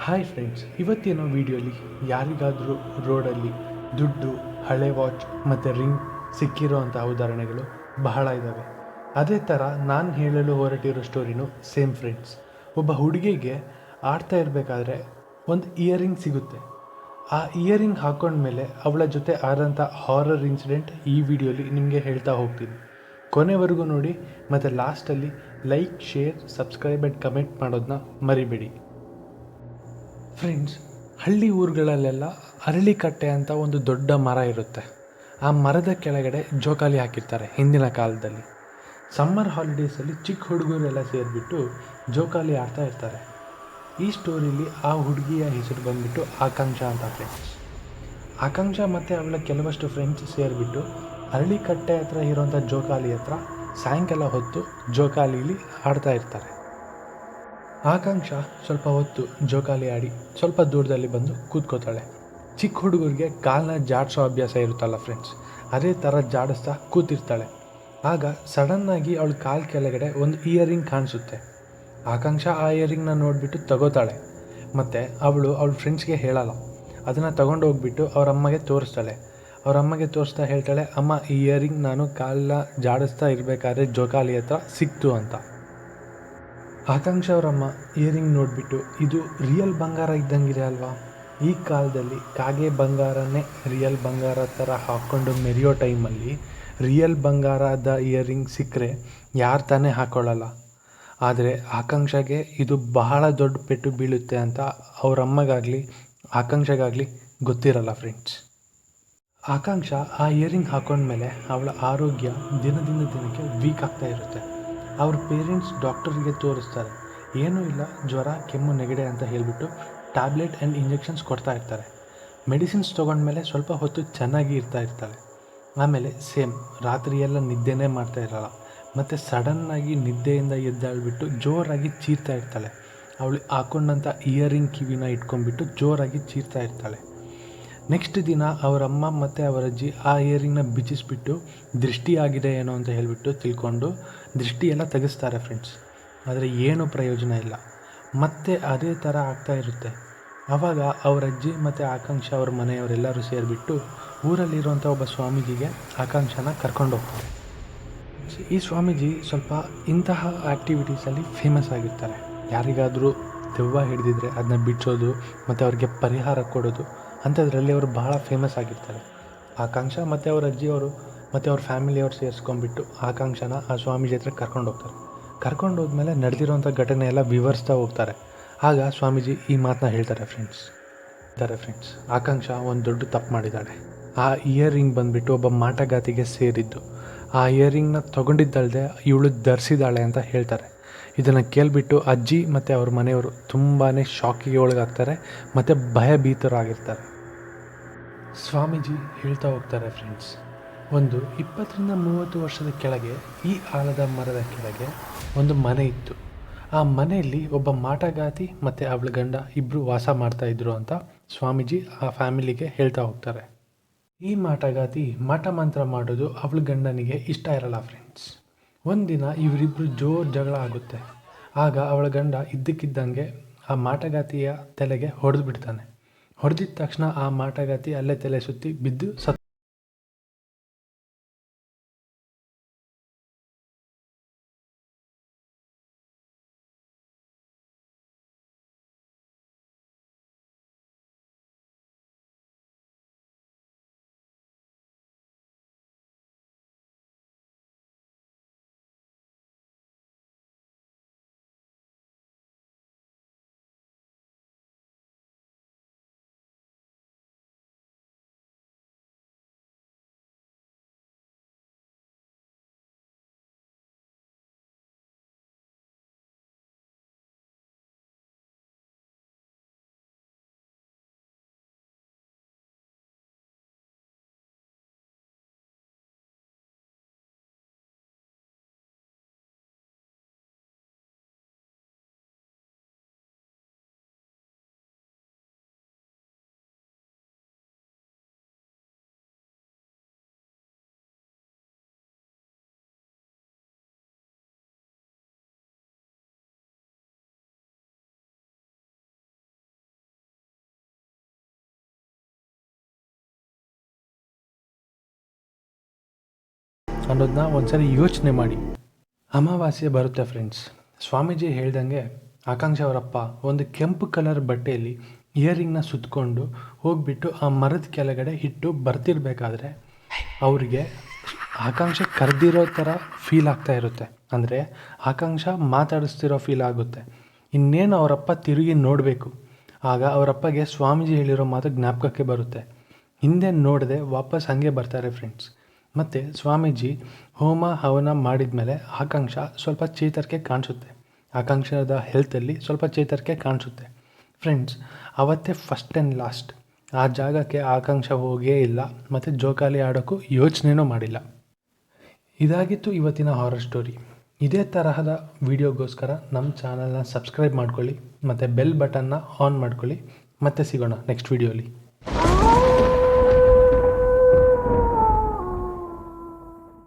Hi friends, ಇವತ್ತಿನ ವಿಡಿಯೋಲಿ ಯಾರಿಗಾದರೂ ರೋಡಲ್ಲಿ ದುಡ್ಡು, ಹಳೆ ವಾಚ್ ಮತ್ತು ರಿಂಗ್ ಸಿಕ್ಕಿರೋ ಅಂಥ ಉದಾಹರಣೆಗಳು ಬಹಳ ಇದ್ದಾವೆ. ಅದೇ ಥರ ನಾನು ಹೇಳಲು ಹೊರಟಿರೋ ಸ್ಟೋರಿನೂ ಸೇಮ್ ಫ್ರೆಂಡ್ಸ್. ಒಬ್ಬ ಹುಡುಗಿಗೆ ಆಡ್ತಾ ಇರಬೇಕಾದ್ರೆ ಒಂದು ಇಯರಿಂಗ್ ಸಿಗುತ್ತೆ. ಆ ಇಯರಿಂಗ್ ಹಾಕ್ಕೊಂಡ್ಮೇಲೆ ಅವಳ ಜೊತೆ ಆದಂಥ ಹಾರರ್ ಇನ್ಸಿಡೆಂಟ್ ಈ ವಿಡಿಯೋಲಿ ನಿಮಗೆ ಹೇಳ್ತಾ ಹೋಗ್ತೀನಿ. ಕೊನೆವರೆಗೂ ನೋಡಿ ಮತ್ತು ಲಾಸ್ಟಲ್ಲಿ like, share, subscribe and comment ಮಾಡೋದನ್ನ ಮರಿಬೇಡಿ. ಫ್ರೆಂಡ್ಸ್, ಹಳ್ಳಿ ಊರುಗಳಲ್ಲೆಲ್ಲ ಅರಳಿಕಟ್ಟೆ ಅಂತ ಒಂದು ದೊಡ್ಡ ಮರ ಇರುತ್ತೆ. ಆ ಮರದ ಕೆಳಗಡೆ ಜೋಕಾಲಿ ಹಾಕಿರ್ತಾರೆ ಹಿಂದಿನ ಕಾಲದಲ್ಲಿ. ಸಮ್ಮರ್ ಹಾಲಿಡೇಸಲ್ಲಿ ಚಿಕ್ಕ ಹುಡುಗರೆಲ್ಲ ಸೇರಿಬಿಟ್ಟು ಜೋಕಾಲಿ ಆಡ್ತಾ ಇರ್ತಾರೆ. ಈ ಸ್ಟೋರಿಲಿ ಆ ಹುಡುಗಿಯ ಹೆಸರು ಬಂದುಬಿಟ್ಟು ಆಕಾಂಕ್ಷ ಅಂತ ಫ್ರೆಂಡ್ಸ್. ಆಕಾಂಕ್ಷ ಮತ್ತು ಅವಳ ಕೆಲವಷ್ಟು ಫ್ರೆಂಡ್ಸ್ ಸೇರಿಬಿಟ್ಟು ಅರಳಿಕಟ್ಟೆ ಹತ್ರ ಇರೋಂಥ ಜೋಕಾಲಿ ಹತ್ರ ಸಾಯಂಕಾಲ ಹೊತ್ತು ಜೋಕಾಲಿಲಿ ಆಡ್ತಾ ಇರ್ತಾರೆ. ಆಕಾಂಕ್ಷ ಸ್ವಲ್ಪ ಹೊತ್ತು ಜೋಕಾಲಿ ಆಡಿ ಸ್ವಲ್ಪ ದೂರದಲ್ಲಿ ಬಂದು ಕೂತ್ಕೋತಾಳೆ. ಚಿಕ್ಕ ಹುಡುಗರಿಗೆ ಕಾಲನ್ನ ಜಾಡಿಸೋ ಅಭ್ಯಾಸ ಇರುತ್ತಲ್ಲ ಫ್ರೆಂಡ್ಸ್, ಅದೇ ಥರ ಜಾಡಿಸ್ತಾ ಕೂತಿರ್ತಾಳೆ. ಆಗ ಸಡನ್ನಾಗಿ ಅವಳ ಕಾಲು ಕೆಳಗಡೆ ಒಂದು ಇಯರಿಂಗ್ ಕಾಣಿಸುತ್ತೆ. ಆಕಾಂಕ್ಷ ಆ ಇಯರಿಂಗ್ನ ನೋಡಿಬಿಟ್ಟು ತಗೋತಾಳೆ. ಮತ್ತು ಅವಳ ಫ್ರೆಂಡ್ಸ್ಗೆ ಹೇಳಲ್ಲ. ಅದನ್ನು ತಗೊಂಡೋಗ್ಬಿಟ್ಟು ಅವ್ರ ಅಮ್ಮಗೆ ತೋರಿಸ್ತಾಳೆ. ಅವ್ರ ಅಮ್ಮಗೆ ತೋರಿಸ್ತಾ ಹೇಳ್ತಾಳೆ, ಅಮ್ಮ, ಈ ಇಯರಿಂಗ್ ನಾನು ಕಾಲನ್ನ ಜಾಡಿಸ್ತಾ ಇರಬೇಕಾದ್ರೆ ಜೋಕಾಲಿ ಹತ್ರ ಸಿಕ್ತು ಅಂತ. ಆಕಾಂಕ್ಷ ಅವರಮ್ಮ ಇಯರಿಂಗ್ ನೋಡಿಬಿಟ್ಟು, ಇದು ರಿಯಲ್ ಬಂಗಾರ ಇದ್ದಂಗಿದೆ ಅಲ್ವಾ, ಈ ಕಾಲದಲ್ಲಿ ಕಾಗೆ ಬಂಗಾರನೇ ರಿಯಲ್ ಬಂಗಾರ ಥರ ಹಾಕ್ಕೊಂಡು ಮೆರೆಯೋ ಟೈಮಲ್ಲಿ ರಿಯಲ್ ಬಂಗಾರದ ಇಯರಿಂಗ್ ಸಿಕ್ಕರೆ ಯಾರು ತಾನೇ ಹಾಕ್ಕೊಳ್ಳಲ್ಲ. ಆದರೆ ಆಕಾಂಕ್ಷಗೆ ಇದು ಬಹಳ ದೊಡ್ಡ ಪೆಟ್ಟು ಬೀಳುತ್ತೆ ಅಂತ ಅವರಮ್ಮಗಾಗಲಿ ಆಕಾಂಕ್ಷಗಾಗಲಿ ಗೊತ್ತಿರಲ್ಲ ಫ್ರೆಂಡ್ಸ್. ಆಕಾಂಕ್ಷ ಆ ಇಯರಿಂಗ್ ಹಾಕ್ಕೊಂಡ್ಮೇಲೆ ಅವಳ ಆರೋಗ್ಯ ದಿನದಿಂದ ದಿನಕ್ಕೆ ವೀಕ್ ಆಗ್ತಾ ಇರುತ್ತೆ. ಅವ್ರ ಪೇರೆಂಟ್ಸ್ ಡಾಕ್ಟರಿಗೆ ತೋರಿಸ್ತಾರೆ. ಏನೂ ಇಲ್ಲ, ಜ್ವರ, ಕೆಮ್ಮು, ನೆಗಡಿ ಅಂತ ಹೇಳಿಬಿಟ್ಟು ಟ್ಯಾಬ್ಲೆಟ್ ಆ್ಯಂಡ್ ಇಂಜೆಕ್ಷನ್ಸ್ ಕೊಡ್ತಾ ಇರ್ತಾರೆ. ಮೆಡಿಸಿನ್ಸ್ ತೊಗೊಂಡ್ಮೇಲೆ ಸ್ವಲ್ಪ ಹೊತ್ತು ಚೆನ್ನಾಗಿ ಇರ್ತಾಳೆ. ಆಮೇಲೆ ಸೇಮ್ ರಾತ್ರಿಯೆಲ್ಲ ನಿದ್ದೆನೇ ಮಾಡ್ತಾ ಇರಲ್ಲ. ಮತ್ತು ಸಡನ್ನಾಗಿ ನಿದ್ದೆಯಿಂದ ಎದ್ದಾಳ್ಬಿಟ್ಟು ಜೋರಾಗಿ ಚೀರ್ತಾ ಇರ್ತಾಳೆ. ಅವಳು ಹಾಕ್ಕೊಂಡಂಥ ಇಯರಿಂಗ್ ಕಿವಿನ ಇಟ್ಕೊಂಡ್ಬಿಟ್ಟು ಜೋರಾಗಿ ಚೀರ್ತಾ ಇರ್ತಾಳೆ. ನೆಕ್ಸ್ಟ್ ದಿನ ಅವರಮ್ಮ ಮತ್ತು ಅವರಜ್ಜಿ ಆ ಇಯರಿಂಗ್ನ ಬಿಚ್ಚಿಸ್ಬಿಟ್ಟು ದೃಷ್ಟಿ ಆಗಿದೆ ಏನೋ ಅಂತ ಹೇಳಿಬಿಟ್ಟು ತಿಳ್ಕೊಂಡು ದೃಷ್ಟಿ ಎಲ್ಲ ತೆಗೆಸ್ತಾರೆ ಫ್ರೆಂಡ್ಸ್. ಆದರೆ ಏನೂ ಪ್ರಯೋಜನ ಇಲ್ಲ. ಮತ್ತೆ ಅದೇ ಥರ ಆಗ್ತಾ ಇರುತ್ತೆ. ಆವಾಗ ಅವರಜ್ಜಿ ಮತ್ತು ಆಕಾಂಕ್ಷ ಅವ್ರ ಮನೆಯವರೆಲ್ಲರೂ ಸೇರಿಬಿಟ್ಟು ಊರಲ್ಲಿರುವಂಥ ಒಬ್ಬ ಸ್ವಾಮೀಜಿಗೆ ಆಕಾಂಕ್ಷನ ಕರ್ಕೊಂಡು ಹೋಗ್ತಾರೆ. ಈ ಸ್ವಾಮೀಜಿ ಸ್ವಲ್ಪ ಇಂತಹ ಆ್ಯಕ್ಟಿವಿಟೀಸಲ್ಲಿ ಫೇಮಸ್ ಆಗಿರ್ತಾರೆ. ಯಾರಿಗಾದರೂ ದೆವ್ವ ಹಿಡಿದಿದ್ರೆ ಅದನ್ನ ಬಿಡಿಸೋದು ಮತ್ತು ಅವ್ರಿಗೆ ಪರಿಹಾರ ಕೊಡೋದು ಅಂಥದ್ರಲ್ಲಿ ಅವರು ಬಹಳ ಫೇಮಸ್ ಆಗಿರ್ತಾರೆ. ಆಕಾಂಕ್ಷ ಮತ್ತು ಅವ್ರ ಅಜ್ಜಿಯವರು ಮತ್ತು ಅವ್ರ ಫ್ಯಾಮಿಲಿಯವ್ರು ಸೇರಿಸ್ಕೊಂಡ್ಬಿಟ್ಟು ಆಕಾಂಕ್ಷನ ಆ ಸ್ವಾಮೀಜಿ ಹತ್ರ ಕರ್ಕೊಂಡು ಹೋಗ್ತಾರೆ. ಕರ್ಕೊಂಡು ಹೋದ್ಮೇಲೆ ನಡೆದಿರೋಂಥ ಘಟನೆ ಎಲ್ಲ ವಿವರಿಸ್ತಾ ಹೋಗ್ತಾರೆ. ಆಗ ಸ್ವಾಮೀಜಿ ಈ ಮಾತನ್ನ ಹೇಳ್ತಾರೆ ಫ್ರೆಂಡ್ಸ್. ಆಕಾಂಕ್ಷ ಒಂದು ದೊಡ್ಡ ತಪ್ಪು ಮಾಡಿದ್ದಾಳೆ. ಆ ಇಯರಿಂಗ್ ಬಂದುಬಿಟ್ಟು ಒಬ್ಬ ಮಾಟಗಾತಿಗೆ ಸೇರಿದ್ದು. ಆ ಇಯರಿಂಗ್ನ ತೊಗೊಂಡಿದ್ದಲ್ದೆ ಇವಳು ಧರಿಸಿದ್ದಾಳೆ ಅಂತ ಹೇಳ್ತಾರೆ. ಇದನ್ನು ಕೇಳಿಬಿಟ್ಟು ಅಜ್ಜಿ ಮತ್ತು ಅವ್ರ ಮನೆಯವರು ತುಂಬಾ ಶಾಕಿಗೆ ಒಳಗಾಗ್ತಾರೆ ಮತ್ತು ಭಯಭೀತರಾಗಿರ್ತಾರೆ. ಸ್ವಾಮೀಜಿ ಹೇಳ್ತಾ ಹೋಗ್ತಾರೆ ಫ್ರೆಂಡ್ಸ್, ಒಂದು 20-30 ವರ್ಷದ ಕೆಳಗೆ ಈ ಆಲದ ಮರದ ಕೆಳಗೆ ಒಂದು ಮನೆ ಇತ್ತು. ಆ ಮನೆಯಲ್ಲಿ ಒಬ್ಬ ಮಾಟಗಾತಿ ಮತ್ತು ಅವಳ ಗಂಡ ಇಬ್ಬರು ವಾಸ ಮಾಡ್ತಾಯಿದ್ರು ಅಂತ ಸ್ವಾಮೀಜಿ ಆ ಫ್ಯಾಮಿಲಿಗೆ ಹೇಳ್ತಾ ಹೋಗ್ತಾರೆ. ಈ ಮಾಟಗಾತಿ ಮಾಟ ಮಂತ್ರ ಮಾಡೋದು ಅವಳ ಗಂಡನಿಗೆ ಇಷ್ಟ ಇರಲ್ಲ ಫ್ರೆಂಡ್ಸ್. ಒಂದಿನ ಇವರಿಬ್ಬರು ಜೋರು ಜಗಳ ಆಗುತ್ತೆ. ಆಗ ಅವಳ ಗಂಡ ಇದ್ದಕ್ಕಿದ್ದಂಗೆ ಆ ಮಾಟಗಾತಿಯ ತಲೆಗೆ ಹೊಡೆದು ಬಿಡ್ತಾನೆ. ಹೊಡೆದಿದ್ದ ತಕ್ಷಣ ಆ ಮಾಟಗಾತಿ ಅಲ್ಲೇ ತಲೆ ಸುತ್ತಿ ಬಿದ್ದು ಸತ್ತು ಅನ್ನೋದನ್ನ ಒಂದ್ಸರಿ ಯೋಚನೆ ಮಾಡಿ. ಅಮಾವಾಸ್ಯೆ ಬರುತ್ತೆ ಫ್ರೆಂಡ್ಸ್. ಸ್ವಾಮೀಜಿ ಹೇಳ್ದಂಗೆ ಆಕಾಂಕ್ಷ ಅವರಪ್ಪ ಒಂದು ಕೆಂಪು ಕಲರ್ ಬಟ್ಟೆಯಲ್ಲಿ ಇಯರಿಂಗ್ನ ಸುತ್ತಕೊಂಡು ಹೋಗ್ಬಿಟ್ಟು ಆ ಮರದ ಕೆಳಗಡೆ ಇಟ್ಟು ಬರ್ತಿರ್ಬೇಕಾದ್ರೆ ಅವರಿಗೆ ಆಕಾಂಕ್ಷ ಕರೆದಿರೋ ಥರ ಫೀಲ್ ಆಗ್ತಾ ಇರುತ್ತೆ. ಅಂದರೆ ಆಕಾಂಕ್ಷ ಮಾತಾಡಿಸ್ತಿರೋ ಫೀಲ್ ಆಗುತ್ತೆ. ಇನ್ನೇನು ಅವರಪ್ಪ ತಿರುಗಿ ನೋಡಬೇಕು, ಆಗ ಅವರಪ್ಪಗೆ ಸ್ವಾಮೀಜಿ ಹೇಳಿರೋ ಮಾತು ಜ್ಞಾಪಕಕ್ಕೆ ಬರುತ್ತೆ. ಹಿಂದೆ ನೋಡದೆ ವಾಪಸ್ ಹಾಗೆ ಬರ್ತಾರೆ ಫ್ರೆಂಡ್ಸ್. ಮತ್ತು ಸ್ವಾಮೀಜಿ ಹೋಮ ಹವನ ಮಾಡಿದ ಮೇಲೆ ಆಕಾಂಕ್ಷ ಸ್ವಲ್ಪ ಚೇತರಿಕೆ ಕಾಣಿಸುತ್ತೆ. ಆಕಾಂಕ್ಷದ ಹೆಲ್ತಲ್ಲಿ ಸ್ವಲ್ಪ ಚೇತರಿಕೆ ಕಾಣಿಸುತ್ತೆ ಫ್ರೆಂಡ್ಸ್. ಅವತ್ತೇ ಫಸ್ಟ್ ಆ್ಯಂಡ್ ಲಾಸ್ಟ್ ಆ ಜಾಗಕ್ಕೆ ಆಕಾಂಕ್ಷ ಹೋಗೇ ಇಲ್ಲ ಮತ್ತು ಜೋಕಾಲಿ ಆಡೋಕ್ಕೂ ಯೋಚನೆನೂ ಮಾಡಿಲ್ಲ. ಇದಾಗಿತ್ತು ಇವತ್ತಿನ ಹಾರರ್ ಸ್ಟೋರಿ. ಇದೇ ತರಹದ ವಿಡಿಯೋಗೋಸ್ಕರ ನಮ್ಮ ಚಾನಲ್ನ ಸಬ್ಸ್ಕ್ರೈಬ್ ಮಾಡ್ಕೊಳ್ಳಿ ಮತ್ತು ಬೆಲ್ ಬಟನ್ನ ಆನ್ ಮಾಡ್ಕೊಳ್ಳಿ. ಮತ್ತೆ ಸಿಗೋಣ ನೆಕ್ಸ್ಟ್ ವಿಡಿಯೋಲಿ.